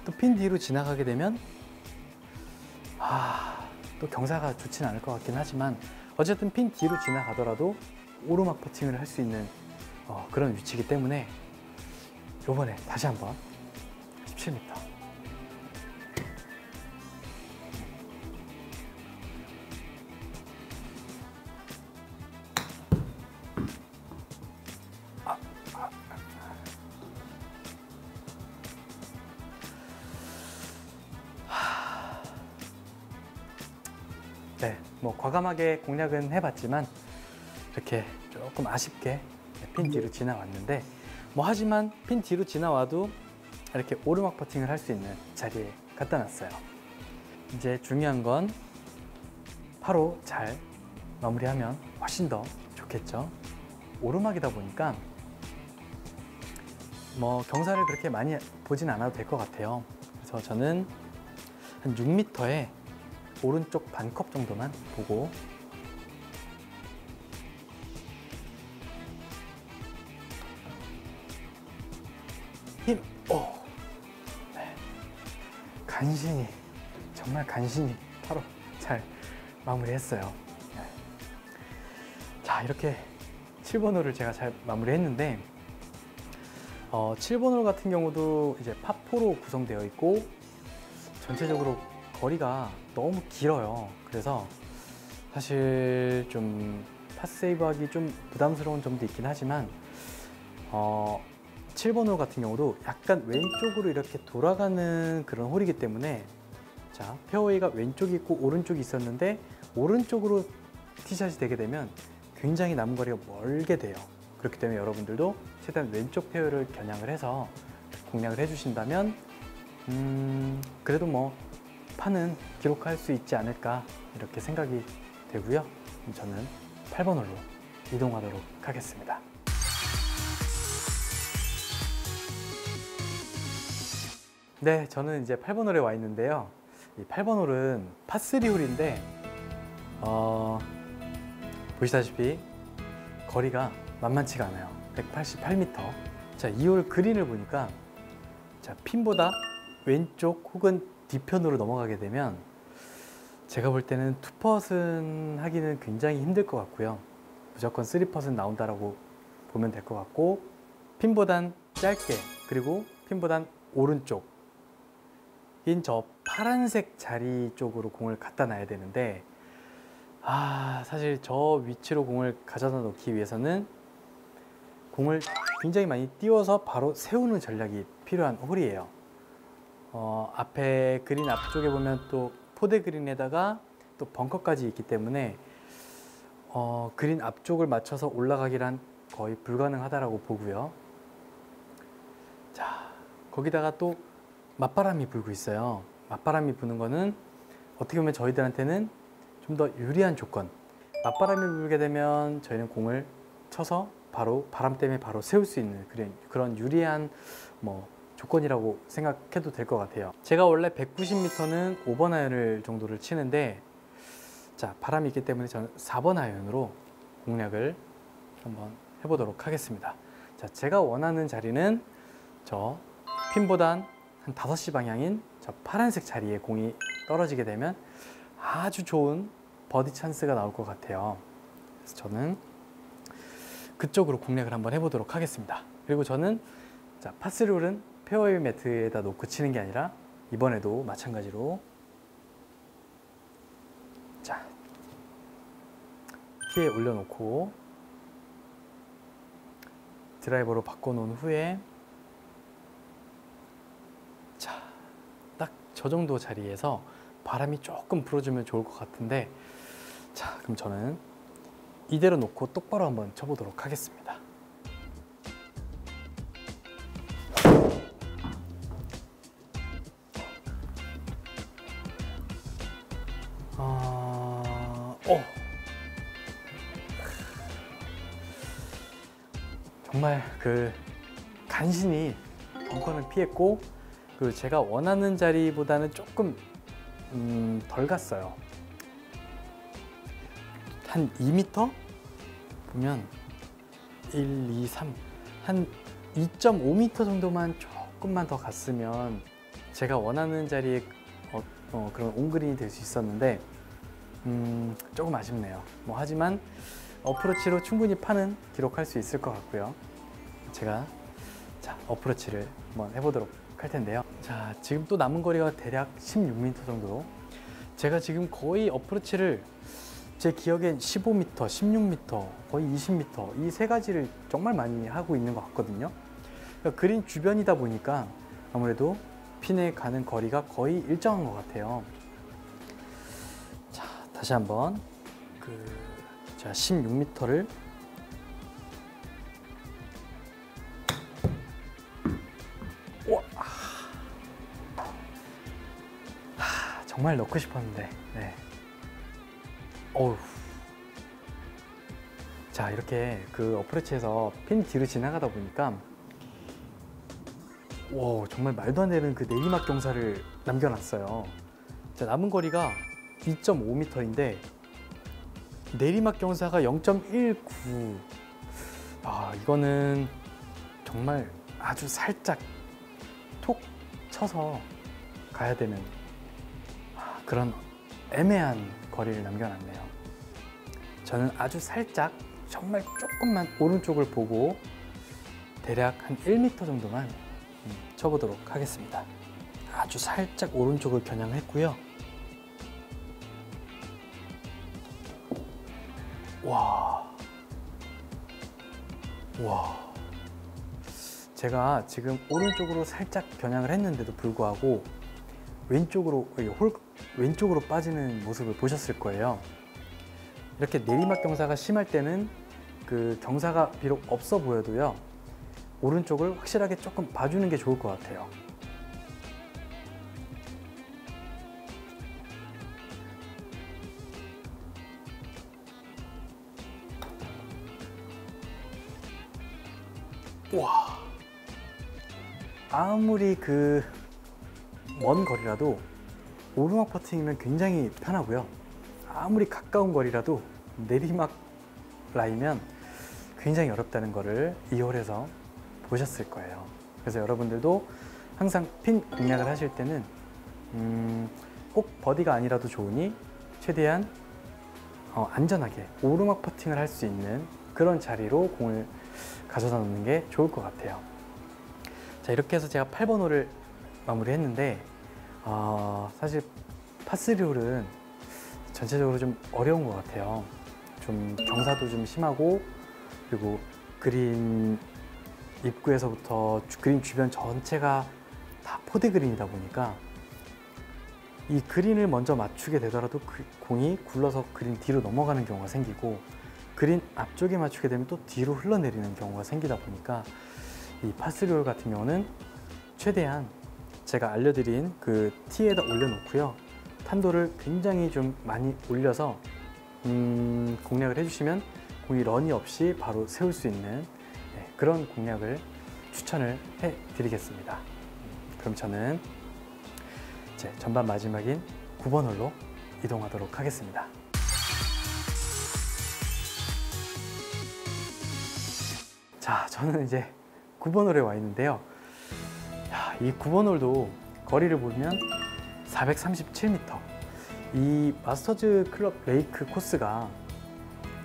또 핀 뒤로 지나가게 되면 또 경사가 좋지는 않을 것 같긴 하지만 어쨌든 핀 뒤로 지나가더라도 오르막 퍼팅을 할 수 있는 그런 위치이기 때문에 이번에 다시 한번 17m. 네, 뭐 과감하게 공략은 해봤지만 이렇게 조금 아쉽게 핀 뒤로 지나왔는데, 하지만 핀 뒤로 지나와도 이렇게 오르막 퍼팅을 할 수 있는 자리에 갖다 놨어요. 이제 중요한 건 파로 잘 마무리하면 훨씬 더 좋겠죠. 오르막이다 보니까 경사를 그렇게 많이 보진 않아도 될 것 같아요. 그래서 저는 한 6m에 오른쪽 반컵 정도만 보고 힘! 네. 간신히, 정말 간신히 바로 잘 마무리했어요. 네. 이렇게 7번 홀을 제가 잘 마무리했는데 7번 홀 같은 경우도 이제 파4로 구성되어 있고 전체적으로 거리가 너무 길어요. 그래서 사실 좀 팟세이브하기 좀 부담스러운 점도 있긴 하지만 7번 홀 같은 경우도 약간 왼쪽으로 이렇게 돌아가는 그런 홀이기 때문에 자, 페어웨이가 왼쪽이 있고 오른쪽이 있었는데 오른쪽으로 티샷이 되게 되면 굉장히 남은 거리가 멀게 돼요. 그렇기 때문에 여러분들도 최대한 왼쪽 페어를 겨냥을 해서 공략을 해주신다면 그래도 뭐 파는 기록할 수 있지 않을까 이렇게 생각이 되고요. 저는 8번 홀로 이동하도록 하겠습니다. 네, 저는 이제 8번 홀에 와 있는데요. 이 8번 홀은 파3 홀인데 보시다시피 거리가 만만치가 않아요. 188m. 자, 이 홀 그린을 보니까 자, 핀보다 왼쪽 혹은 뒤편으로 넘어가게 되면 제가 볼 때는 투퍼슨 하기는 굉장히 힘들 것 같고요. 무조건 3퍼슨 나온다라고 보면 될 것 같고 핀보단 짧게 그리고 핀보단 오른쪽인 저 파란색 자리 쪽으로 공을 갖다 놔야 되는데 사실 저 위치로 공을 가져다 놓기 위해서는 공을 굉장히 많이 띄워서 바로 세우는 전략이 필요한 홀이에요. 앞에 그린 앞쪽에 보면 또 포대 그린에다가 또 벙커까지 있기 때문에 그린 앞쪽을 맞춰서 올라가기란 거의 불가능하다라고 보고요. 자, 거기다가 또 맞바람이 불고 있어요. 맞바람이 부는 거는 어떻게 보면 저희들한테는 좀 더 유리한 조건. 맞바람이 불게 되면 저희는 공을 쳐서 바로 바람 때문에 바로 세울 수 있는 그런 유리한 조건이라고 생각해도 될 것 같아요. 제가 원래 190m는 5번 아이언을 정도를 치는데 자, 바람이 있기 때문에 저는 4번 아이언으로 공략을 한번 해보도록 하겠습니다. 자, 제가 원하는 자리는 저 핀보단 한 5시 방향인 저 파란색 자리에 공이 떨어지게 되면 아주 좋은 버디 찬스가 나올 것 같아요. 그래서 저는 그쪽으로 공략을 한번 해보도록 하겠습니다. 그리고 저는 자, 파3 홀은 페어웨이 매트에다 놓고 치는 게 아니라 이번에도 마찬가지로 자, 티에 올려놓고 드라이버로 바꿔놓은 후에 자, 딱 저 정도 자리에서 바람이 조금 불어주면 좋을 것 같은데 자, 그럼 저는 이대로 놓고 똑바로 한번 쳐보도록 하겠습니다. 정말 간신히 벙커는 피했고 그리고 제가 원하는 자리보다는 조금 덜 갔어요. 한 2m? 보면 1, 2, 3, 한 2.5m 정도만 조금만 더 갔으면 제가 원하는 자리에 그런 온그린이 될 수 있었는데 조금 아쉽네요. 하지만 어프로치로 충분히 파는 기록할 수 있을 것 같고요. 제가 자, 어프로치를 한번 해보도록 할 텐데요. 자, 지금 또 남은 거리가 대략 16m 정도. 제가 지금 거의 어프로치를 제 기억엔 15m, 16m, 거의 20m 이 세 가지를 정말 많이 하고 있는 것 같거든요. 그러니까 그린 주변이다 보니까 아무래도 핀에 가는 거리가 거의 일정한 것 같아요. 자, 다시 한번 자, 16m를 정말 넣고 싶었는데 네. 어우. 자, 이렇게 어프로치에서 핀 뒤로 지나가다 보니까 와, 정말 말도 안 되는 내리막 경사를 남겨놨어요. 자, 남은 거리가 2.5m인데 내리막 경사가 0.19. 이거는 정말 아주 살짝 톡 쳐서 가야 되는 그런 애매한 거리를 남겨놨네요. 저는 아주 살짝 정말 조금만 오른쪽을 보고 대략 한 1m 정도만 쳐보도록 하겠습니다. 아주 살짝 오른쪽을 겨냥했고요. 와. 제가 지금 오른쪽으로 살짝 겨냥을 했는데도 불구하고 왼쪽으로 빠지는 모습을 보셨을 거예요. 이렇게 내리막 경사가 심할 때는 그 경사가 비록 없어 보여도요, 오른쪽을 확실하게 조금 봐주는 게 좋을 것 같아요. 와, 아무리 그 먼 거리라도 오르막 퍼팅이면 굉장히 편하고요. 아무리 가까운 거리라도 내리막 라이면 굉장히 어렵다는 거를 이 홀에서 보셨을 거예요. 그래서 여러분들도 항상 핀 공략을 하실 때는 꼭 버디가 아니라도 좋으니 최대한 안전하게 오르막 퍼팅을 할 수 있는 그런 자리로 공을 가져다 놓는 게 좋을 것 같아요. 자, 이렇게 해서 제가 8번 홀을 마무리했는데 사실 파3 홀은 전체적으로 좀 어려운 것 같아요. 좀 경사도 좀 심하고, 그리고 그린 입구에서부터 그린 주변 전체가 다 포대 그린이다 보니까 이 그린을 먼저 맞추게 되더라도 공이 굴러서 그린 뒤로 넘어가는 경우가 생기고, 그린 앞쪽에 맞추게 되면 또 뒤로 흘러내리는 경우가 생기다 보니까 이 파3 홀 같은 경우는 최대한 제가 알려드린 그 티에다 올려놓고요, 탄도를 굉장히 좀 많이 올려서 공략을 해주시면 공이 런이 없이 바로 세울 수 있는 그런 공략을 추천을 해드리겠습니다. 그럼 저는 이제 전반 마지막인 9번 홀로 이동하도록 하겠습니다. 자, 저는 이제 9번 홀에 와 있는데요. 이 9번 홀도 거리를 보면 437m. 이 마스터즈 클럽 레이크 코스가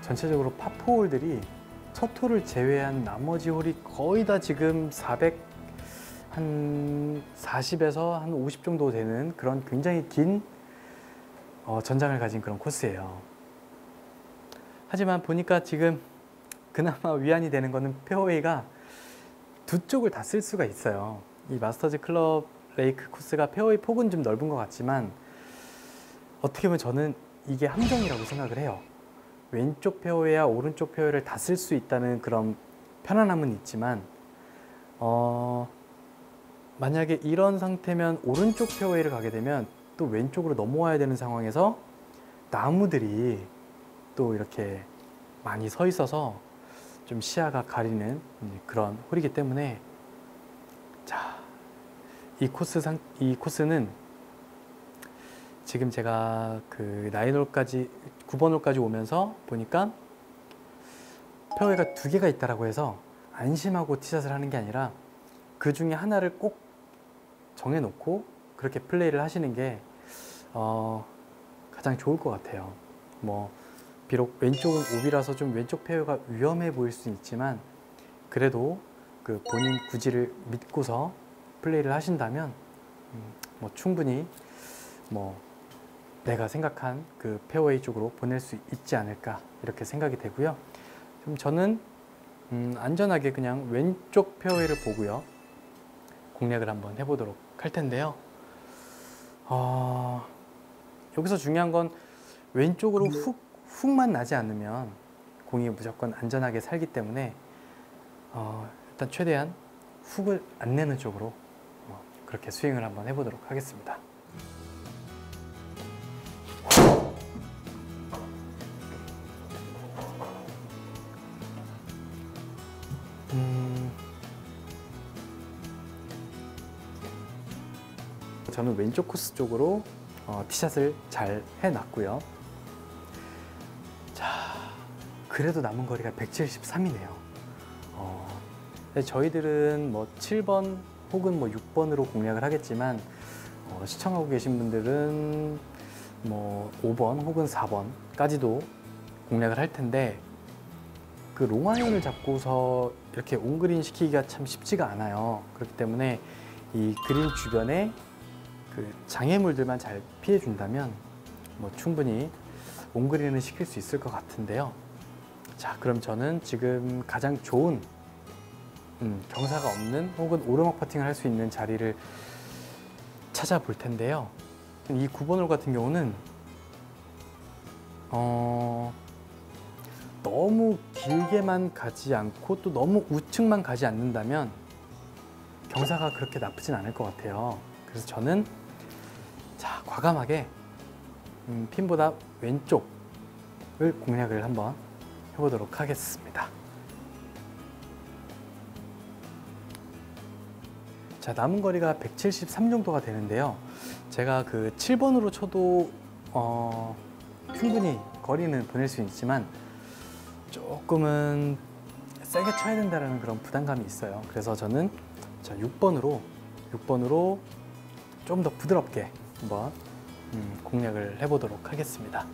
전체적으로 파4 홀들이 첫 홀을 제외한 나머지 홀이 거의 다 지금 한 40에서 한 50 정도 되는 그런 굉장히 긴 전장을 가진 그런 코스예요. 하지만 보니까 지금 그나마 위안이 되는 거는 페어웨이가 두 쪽을 다 쓸 수가 있어요. 이 마스터즈 클럽 레이크 코스가 페어웨이 폭은 좀 넓은 것 같지만 어떻게 보면 저는 이게 함정이라고 생각을 해요. 왼쪽 페어웨이와 오른쪽 페어웨이를 다 쓸 수 있다는 그런 편안함은 있지만 만약에 이런 상태면 오른쪽 페어웨이를 가게 되면 또 왼쪽으로 넘어와야 되는 상황에서 나무들이 또 이렇게 많이 서 있어서 좀 시야가 가리는 그런 홀이기 때문에, 자, 이 코스는 지금 제가 그 9번 홀까지 오면서 보니까 페어웨이가 두 개가 있다라고 해서 안심하고 티샷을 하는 게 아니라 그 중에 하나를 꼭 정해놓고 그렇게 플레이를 하시는 게 가장 좋을 것 같아요. 비록 왼쪽은 오비라서 좀 왼쪽 페어가 위험해 보일 수 있지만 그래도 그 본인 구질을 믿고서 플레이를 하신다면 충분히 내가 생각한 그 페어웨이 쪽으로 보낼 수 있지 않을까 이렇게 생각이 되고요. 좀 저는 안전하게 그냥 왼쪽 페어웨이를 보고요, 공략을 한번 해보도록 할 텐데요. 여기서 중요한 건 왼쪽으로 훅만 나지 않으면 공이 무조건 안전하게 살기 때문에 일단 최대한 훅을 안 내는 쪽으로 그렇게 스윙을 한번 해보도록 하겠습니다. 저는 왼쪽 코스 쪽으로 티샷을 잘 해놨고요. 자, 그래도 남은 거리가 173이네요. 저희들은 7번 혹은 6번으로 공략을 하겠지만 시청하고 계신 분들은 5번 혹은 4번까지도 공략을 할 텐데, 그 롱아이언을 잡고서 이렇게 온그린 시키기가 참 쉽지가 않아요. 그렇기 때문에 이 그린 주변에 그 장애물들만 잘 피해 준다면 뭐 충분히 온그린을 시킬 수 있을 것 같은데요. 자, 그럼 저는 지금 가장 좋은 경사가 없는 혹은 오르막 퍼팅을 할 수 있는 자리를 찾아볼 텐데요. 이 9번 홀 같은 경우는 너무 길게만 가지 않고 또 너무 우측만 가지 않는다면 경사가 그렇게 나쁘진 않을 것 같아요. 그래서 저는 자, 과감하게 핀보다 왼쪽을 공략을 한번 해보도록 하겠습니다. 자, 남은 거리가 173 정도가 되는데요. 제가 그 7번으로 쳐도 충분히 거리는 보낼 수 있지만 조금은 세게 쳐야 된다는 그런 부담감이 있어요. 그래서 저는 자, 6번으로 좀 더 부드럽게 한번 공략을 해보도록 하겠습니다.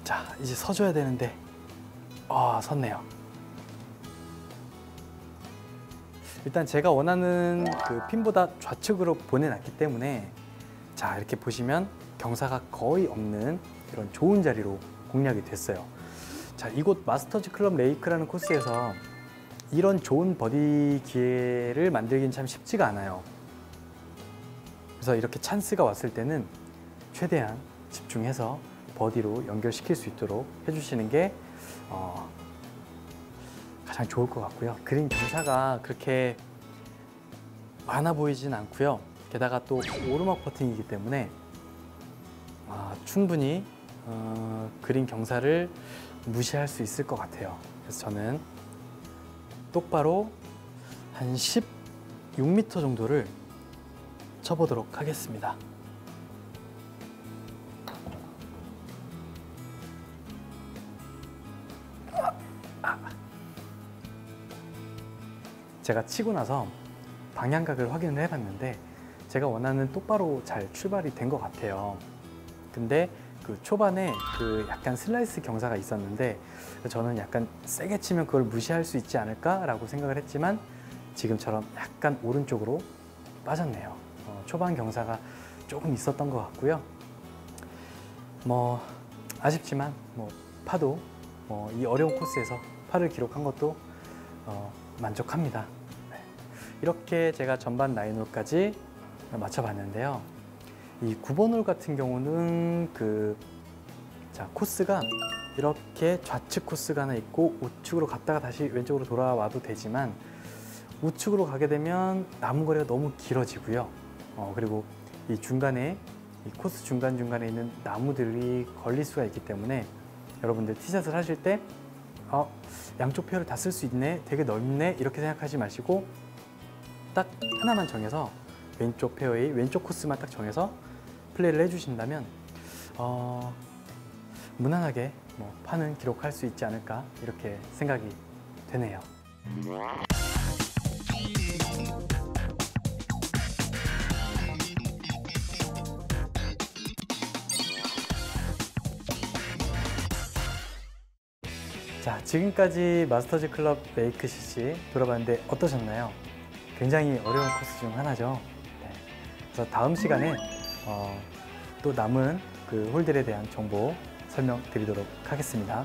자, 이제 서줘야 되는데 섰네요. 일단 제가 원하는 그 핀보다 좌측으로 보내놨기 때문에 자, 이렇게 보시면 경사가 거의 없는 이런 좋은 자리로 공략이 됐어요. 자, 이곳 마스터즈 클럽 레이크라는 코스에서 이런 좋은 버디 기회를 만들긴 참 쉽지가 않아요. 그래서 이렇게 찬스가 왔을 때는 최대한 집중해서 버디로 연결시킬 수 있도록 해주시는 게 가장 좋을 것 같고요. 그린 경사가 그렇게 많아 보이진 않고요. 게다가 또 오르막 퍼팅이기 때문에 충분히 그린 경사를 무시할 수 있을 것 같아요. 그래서 저는 똑바로 한 16m 정도를 쳐보도록 하겠습니다. 제가 치고 나서 방향각을 확인을 해봤는데 제가 원하는 똑바로 잘 출발이 된 것 같아요. 근데 그 초반에 그 약간 슬라이스 경사가 있었는데 저는 약간 세게 치면 그걸 무시할 수 있지 않을까라고 생각을 했지만 지금처럼 약간 오른쪽으로 빠졌네요. 초반 경사가 조금 있었던 것 같고요. 뭐 아쉽지만 파도 이 어려운 코스에서 파를 기록한 것도 만족합니다. 네. 이렇게 제가 전반 9홀까지 맞춰봤는데요. 이 9번 홀 같은 경우는 자, 코스가 이렇게 좌측 코스가 하나 있고 우측으로 갔다가 다시 왼쪽으로 돌아와도 되지만 우측으로 가게 되면 남은 거리가 너무 길어지고요. 그리고 이 중간에 이 코스 중간중간에 있는 나무들이 걸릴 수가 있기 때문에 여러분들 티샷을 하실 때 양쪽 페어를 다 쓸 수 있네, 되게 넓네 이렇게 생각하지 마시고 딱 하나만 정해서 왼쪽 페어의 왼쪽 코스만 딱 정해서 플레이를 해주신다면 무난하게 파는 기록할 수 있지 않을까 이렇게 생각이 되네요. 자, 지금까지 마스터즈 클럽 레이크 CC 돌아봤는데 어떠셨나요? 굉장히 어려운 코스 중 하나죠. 네. 그래서 다음 시간에 또 남은 그 홀들에 대한 정보 설명드리도록 하겠습니다.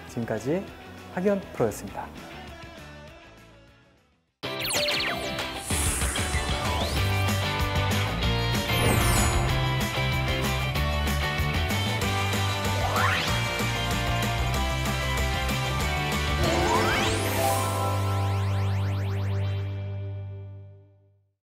지금까지 하기원 프로였습니다.